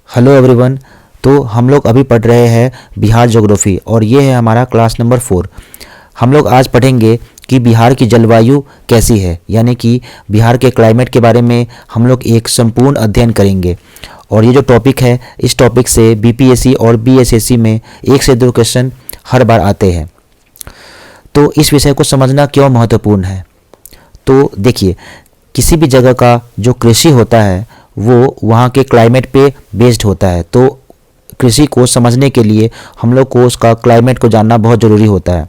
Hello everyone. तो हम लोग अभी पढ़ रहे हैं बिहार ज्योग्राफी और ये है हमारा क्लास नंबर 4। हम लोग आज पढ़ेंगे कि बिहार की जलवायु कैसी है, यानी कि बिहार के क्लाइमेट के बारे में हम लोग एक संपूर्ण अध्ययन करेंगे। और ये जो टॉपिक है, इस टॉपिक से बीपीएससी और बीएसएससी में 1 से 2 क्वेश्चन हर बार आते हैं। तो इस विषय को समझना क्यों महत्वपूर्ण है, तो देखिए, किसी भी जगह का जो कृषि होता है वो वहाँ के क्लाइमेट पे बेस्ड होता है। तो कृषि को समझने के लिए हम लोग को उसका क्लाइमेट को जानना बहुत ज़रूरी होता है।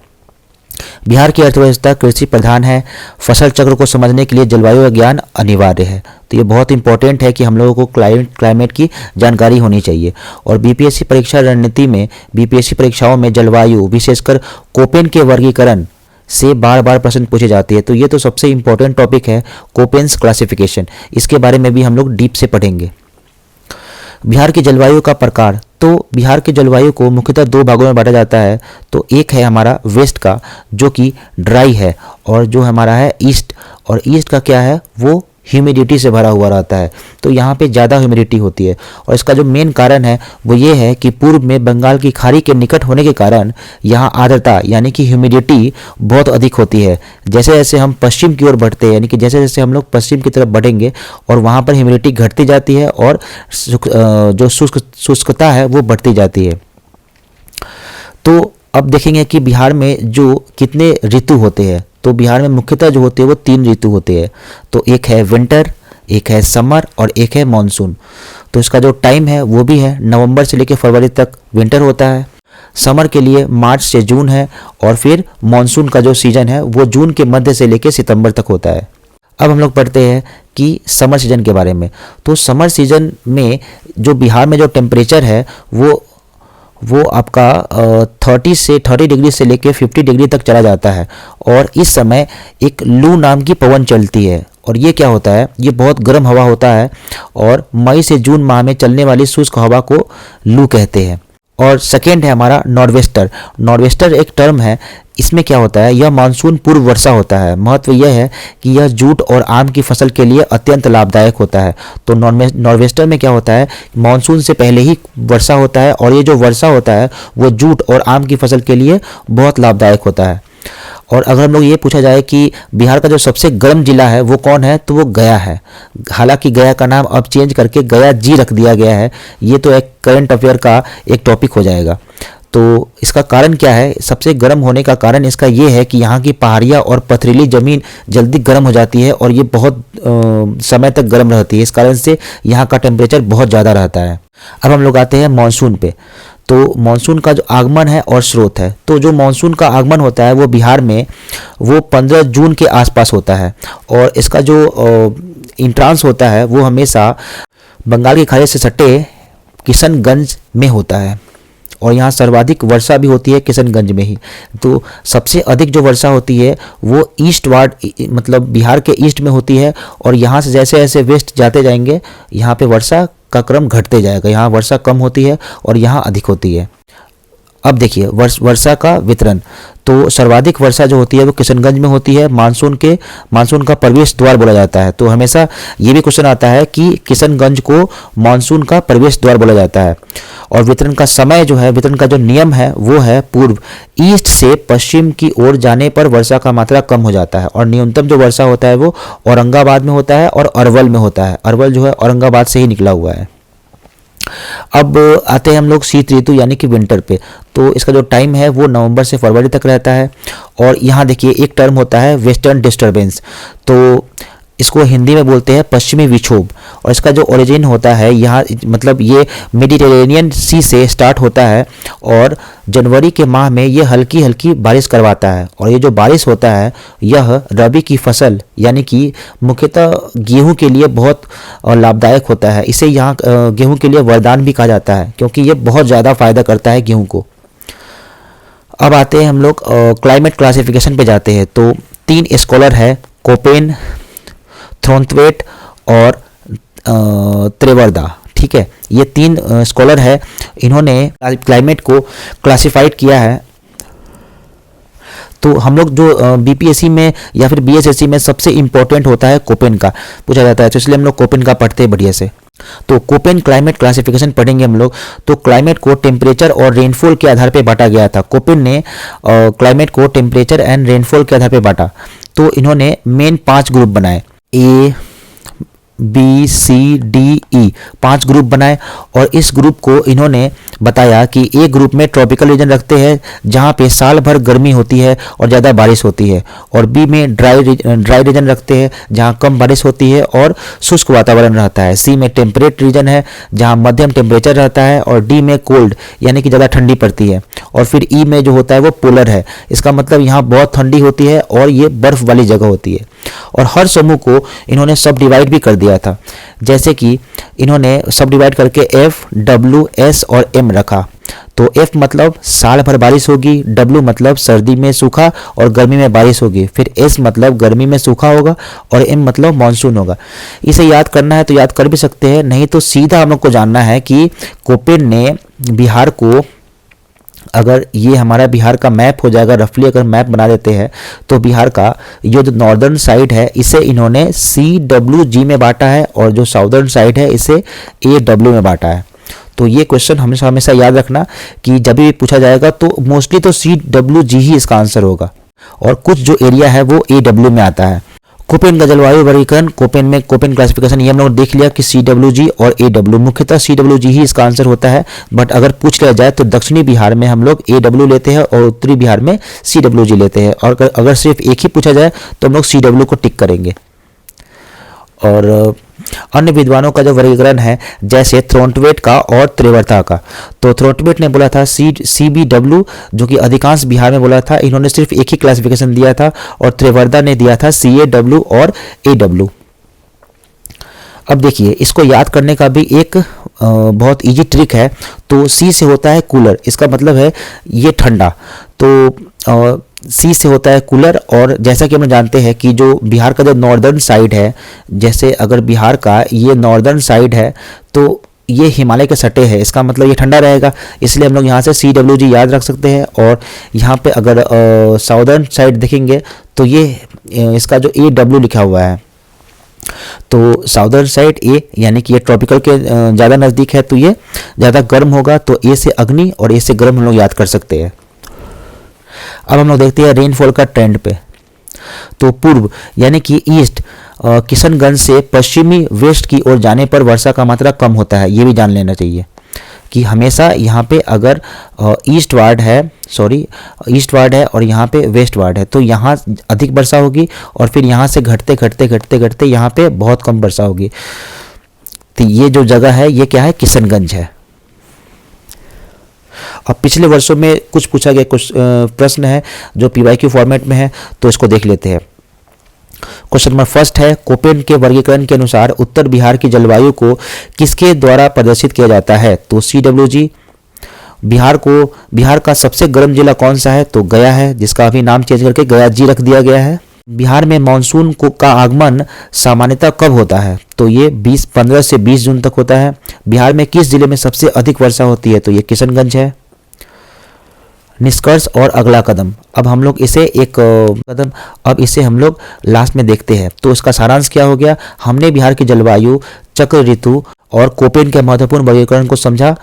बिहार की अर्थव्यवस्था कृषि प्रधान है। फसल चक्र को समझने के लिए जलवायु का ज्ञान अनिवार्य है। तो ये बहुत इंपॉर्टेंट है कि हम लोगों को क्लाइमेट की जानकारी होनी चाहिए। और बीपीएससी परीक्षा रणनीति में, बीपीएससी परीक्षाओं में जलवायु, विशेषकर कोपेन के वर्गीकरण से बार बार प्रश्न पूछे जाते हैं। तो ये तो सबसे इम्पोर्टेंट टॉपिक है, कोपेन्स क्लासिफिकेशन। इसके बारे में भी हम लोग डीप से पढ़ेंगे। बिहार की जलवायु का प्रकार, तो बिहार की जलवायु को मुख्यतः 2 भागों में बांटा जाता है। तो एक है हमारा वेस्ट का, जो कि ड्राई है, और जो हमारा है ईस्ट। और ईस्ट का क्या है, वो ह्यूमिडिटी से भरा हुआ रहता है। तो यहाँ पे ज़्यादा ह्यूमिडिटी होती है। और इसका जो मेन कारण है वो ये है कि पूर्व में बंगाल की खाड़ी के निकट होने के कारण यहाँ आर्द्रता यानी कि ह्यूमिडिटी बहुत अधिक होती है। जैसे जैसे हम पश्चिम की ओर बढ़ते हैं, यानी कि जैसे जैसे हम लोग पश्चिम की तरफ बढ़ेंगे और वहाँ पर ह्यूमिडिटी घटती जाती है और जो शुष्कता है वो बढ़ती जाती है। तो अब देखेंगे कि बिहार में जो कितने ऋतु होते हैं। तो बिहार में मुख्यतः जो होते हैं वो 3 ऋतु होते हैं। तो एक है विंटर, एक है समर और एक है मानसून। तो इसका जो टाइम है वो भी है, नवंबर से लेकर फरवरी तक विंटर होता है। समर के लिए मार्च से जून है, और फिर मानसून का जो सीजन है वो जून के मध्य से लेकर सितंबर तक होता है। अब हम लोग पढ़ते हैं कि समर सीजन के बारे में। तो समर सीजन में जो बिहार में जो टेम्परेचर है वो आपका 30 डिग्री से लेकर 50 डिग्री तक चला जाता है। और इस समय एक लू नाम की पवन चलती है। और ये क्या होता है, ये बहुत गर्म हवा होता है, और मई से जून माह में चलने वाली शुष्क हवा को लू कहते हैं। और सेकेंड है हमारा नॉर्वेस्टर। नॉर्वेस्टर एक टर्म है। इसमें क्या होता है, यह मानसून पूर्व वर्षा होता है। महत्व यह है कि यह जूट और आम की फसल के लिए अत्यंत लाभदायक होता है। तो नॉर्वेस्टर में क्या होता है, मानसून से पहले ही वर्षा होता है, और ये जो वर्षा होता है वो जूट और आम की फसल के लिए बहुत लाभदायक होता है। और अगर हम लोग ये पूछा जाए कि बिहार का जो सबसे गर्म जिला है वो कौन है, तो वो गया है। हालांकि गया का नाम अब चेंज करके गया जी रख दिया गया है। ये तो एक करंट अफेयर का एक टॉपिक हो जाएगा। तो इसका कारण क्या है, सबसे गर्म होने का कारण इसका ये है कि यहाँ की पहाड़ियाँ और पथरीली ज़मीन जल्दी गर्म हो जाती है, और ये बहुत समय तक गर्म रहती है। इस कारण से यहाँ का टेम्परेचर बहुत ज़्यादा रहता है। अब हम लोग आते हैं मानसून पे। तो मानसून का जो आगमन है और स्रोत है, तो जो मानसून का आगमन होता है वो बिहार में वो 15 जून के आसपास होता है। और इसका जो इंट्रांस होता है वो हमेशा बंगाल की खाड़ी से सटे किशनगंज में होता है। और यहाँ सर्वाधिक वर्षा भी होती है किशनगंज में ही। तो सबसे अधिक जो वर्षा होती है वो ईस्ट वार्ड, मतलब बिहार के ईस्ट में होती है। और यहाँ से जैसे जैसे वेस्ट जाते जाएंगे, यहाँ पे वर्षा का क्रम घटते जाएगा। यहाँ वर्षा कम होती है और यहाँ अधिक होती है। अब देखिए वर्षा का वितरण। तो सर्वाधिक वर्षा जो होती है वो किशनगंज में होती है। मानसून का प्रवेश द्वार बोला जाता है। तो हमेशा ये भी क्वेश्चन आता है कि किशनगंज को मानसून का प्रवेश द्वार बोला जाता है। और वितरण का समय जो है, वितरण का जो नियम है वो है पूर्व। ईस्ट से पश्चिम की ओर जाने पर वर्षा का मात्रा कम हो जाता है। और न्यूनतम जो वर्षा होता है वो औरंगाबाद में होता है और अरवल में होता है। अरवल जो है औरंगाबाद से ही निकला हुआ है। अब आते हैं हम लोग शीत ऋतु यानी कि विंटर पे। तो इसका जो टाइम है वो नवंबर से फरवरी तक रहता है। और यहाँ देखिए एक टर्म होता है वेस्टर्न डिस्टर्बेंस। तो इसको हिंदी में बोलते हैं पश्चिमी विक्षोभ। और इसका जो ओरिजिन होता है यहाँ, मतलब ये मेडिटेरेनियन सी से स्टार्ट होता है, और जनवरी के माह में ये हल्की हल्की बारिश करवाता है। और ये जो बारिश होता है यह रबी की फसल यानी कि मुख्यतः गेहूं के लिए बहुत लाभदायक होता है। इसे यहाँ गेहूं के लिए वरदान भी कहा जाता है, क्योंकि ये बहुत ज़्यादा फायदा करता है गेहूं को। अब आते हैं हम लोग क्लाइमेट क्लासिफिकेशन पे जाते हैं। तो 3 स्कॉलर है, कोपेन, थ्रोनथवेट और त्रेवर्दा। ठीक है, ये 3 स्कॉलर है। इन्होंने क्लाइमेट को क्लासिफाइड किया है। तो हम लोग जो बीपीएससी में या फिर बीएसएससी में सबसे इम्पोर्टेंट होता है कोपेन का पूछा जाता है, तो इसलिए हम लोग कोपेन का पढ़ते हैं बढ़िया से। तो कोपेन क्लाइमेट क्लासिफिकेशन पढ़ेंगे हम लोग। तो क्लाइमेट को टेम्परेचर और रेनफॉल के आधार पे बांटा गया था। कोपेन ने क्लाइमेट को टेम्परेचर एंड रेनफॉल के आधार पे बांटा। तो इन्होंने मेन 5 ग्रुप बनाए, A B C D E 5 group बनाए। और इस ग्रुप को इन्होंने बताया कि ए ग्रुप में ट्रॉपिकल रीजन रखते हैं जहाँ पे साल भर गर्मी होती है और ज़्यादा बारिश होती है, और बी में ड्राई रीजन रखते हैं जहाँ कम बारिश होती है और शुष्क वातावरण रहता है। सी में टेम्परेट रीजन है जहाँ मध्यम टेम्परेचर रहता है, और डी में कोल्ड यानी कि ज़्यादा ठंडी पड़ती है, और फिर ई में जो होता है वो पोलर है। इसका मतलब यहाँ बहुत ठंडी होती है और ये बर्फ वाली जगह होती है। और हर समूह को इन्होंने सब डिवाइड भी कर दिया था, जैसे कि इन्होंने सब डिवाइड करके एफ, डब्ल्यू, एस और एम रखा। तो एफ मतलब साल भर बारिश होगी, डब्ल्यू मतलब सर्दी में सूखा और गर्मी में बारिश होगी, फिर एस मतलब गर्मी में सूखा होगा, और एम मतलब मानसून होगा। इसे याद करना है तो याद कर भी सकते हैं, नहीं तो सीधा हम लोग को जानना है कि कोपेन ने बिहार को, अगर ये हमारा बिहार का मैप हो जाएगा, रफली अगर मैप बना देते हैं तो बिहार का ये जो नॉर्दर्न साइड है इसे इन्होंने CWG में बांटा है, और जो साउदर्न साइड है इसे AW में बांटा है। तो ये क्वेश्चन हमेशा हमेशा याद रखना कि जब भी पूछा जाएगा तो मोस्टली तो CWG ही इसका आंसर होगा, और कुछ जो एरिया है वो AW में आता है। कोपेन का जलवायु वर्गीकरण, कोपेन में कोपेन क्लासिफिकेशन ये हम लोग देख लिया कि CWG और AW, मुख्यतः CWG ही इसका आंसर होता है। बट अगर पूछ लिया जाए तो दक्षिणी बिहार में हम लोग AW लेते हैं और उत्तरी बिहार में CWG लेते हैं, और अगर सिर्फ एक ही पूछा जाए तो हम लोग CW को टिक करेंगे। और अन्य विद्वानों का जो वर्गीकरण है, जैसे थ्रोन्टवेट का और त्रिवर्ता का, तो थ्रोन्टवेट ने बोला था CBW, जो कि अधिकांश बिहार में बोला था, इन्होंने सिर्फ एक ही क्लासिफिकेशन दिया था, और त्रिवर्ता ने दिया था CAW और AW। अब देखिए, इसको याद करने का भी एक बहुत इजी ट्रिक है। तो सी से होता है कूलर, इसका मतलब है ये ठंडा, तो सी से होता है कूलर। और जैसा कि हम जानते हैं कि जो बिहार का जो नॉर्दर्न साइड है, जैसे अगर बिहार का ये नॉर्दर्न साइड है तो ये हिमालय के सटे है, इसका मतलब ये ठंडा रहेगा, इसलिए हम लोग यहाँ से CWG याद रख सकते हैं। और यहाँ पे अगर साउदर्न साइड देखेंगे तो ये इसका जो AW लिखा हुआ है, तो साउदर्न साइड ए यानी कि ये ट्रॉपिकल के ज़्यादा नज़दीक है, तो ये ज़्यादा गर्म होगा, तो ए से अग्नि और ए से गर्म हम लोग याद कर सकते हैं। अब हम लोग देखते हैं रेनफॉल का ट्रेंड पे। तो पूर्व यानी कि ईस्ट, किशनगंज से पश्चिमी वेस्ट की ओर जाने पर वर्षा का मात्रा कम होता है, ये भी जान लेना चाहिए कि हमेशा यहाँ पे अगर ईस्ट वार्ड है और यहाँ पे वेस्ट वार्ड है तो यहाँ अधिक वर्षा होगी, और फिर यहाँ से घटते घटते घटते घटते यहाँ पे बहुत कम वर्षा होगी। तो ये जो जगह है ये क्या है, किशनगंज है। अब पिछले वर्षों में कुछ पूछा गया कुछ प्रश्न है जो PYQ फॉर्मेट में है, तो इसको देख लेते हैं। क्वेश्चन नंबर फर्स्ट है, कोपेन के वर्गीकरण के अनुसार उत्तर बिहार की जलवायु को किसके द्वारा प्रदर्शित किया जाता है? तो CWG। बिहार का सबसे गर्म जिला कौन सा है? तो गया है, जिसका अभी नाम चेंज करके गया जी रख दिया गया है। बिहार में मानसून का आगमन सामान्यतः कब होता है? तो ये 15 से 20 जून तक होता है। बिहार में किस जिले में सबसे अधिक वर्षा होती है? तो ये किशनगंज है। निष्कर्ष और अगला कदम, अब हम लोग इसे अब इसे हम लोग लास्ट में देखते हैं। तो इसका सारांश क्या हो गया? हमने बिहार की जलवायु, चक्र ऋतु और कोपेन के महत्वपूर्ण वर्गीकरण को समझा।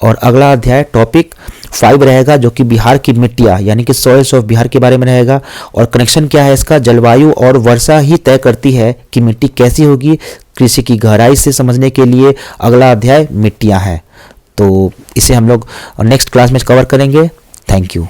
और अगला अध्याय टॉपिक 5 रहेगा, जो कि बिहार की मिट्टियाँ यानी कि सॉइल्स ऑफ बिहार के बारे में रहेगा। और कनेक्शन क्या है इसका? जलवायु और वर्षा ही तय करती है कि मिट्टी कैसी होगी। कृषि की गहराई से समझने के लिए अगला अध्याय मिट्टियाँ है। तो इसे हम लोग नेक्स्ट क्लास में कवर करेंगे। Thank you.